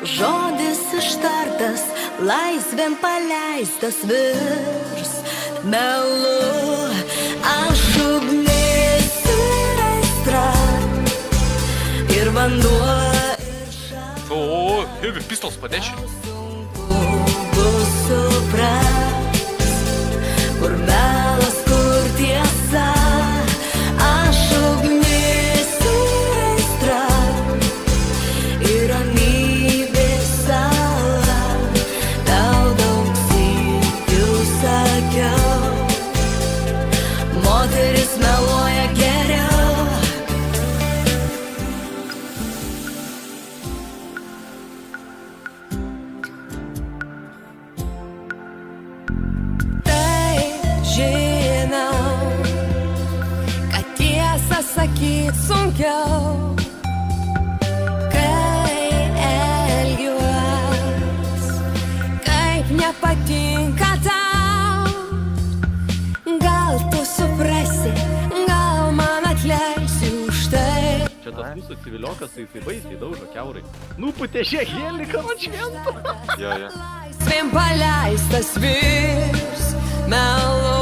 žodis ištartas, laisvėn paleistas virs melu. Aš ugnis ir aistra, ir vanduo, ir šaltis. O, heavy pistols padešė. Bus supras, kur melas, kur tiesa. Aš ugnis ir aistra, ir ramybės sala. Tau daug sykių sakiau, moteris meluoja geriau. Žinau, kad tiesą sakyt sunkiau, kai elgiuos, kaip nepatinka tau. Gal tu suprasi, gal man atleisi už tai. Čia tas mūsų civiliokas, jisai baisiai daužo kiaurai. Nuputė šiek heliką ant švento. Jo. Svim paleistas virs melu.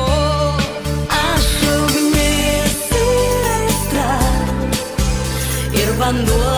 Aš ugnis ir aistra, ir vanduo,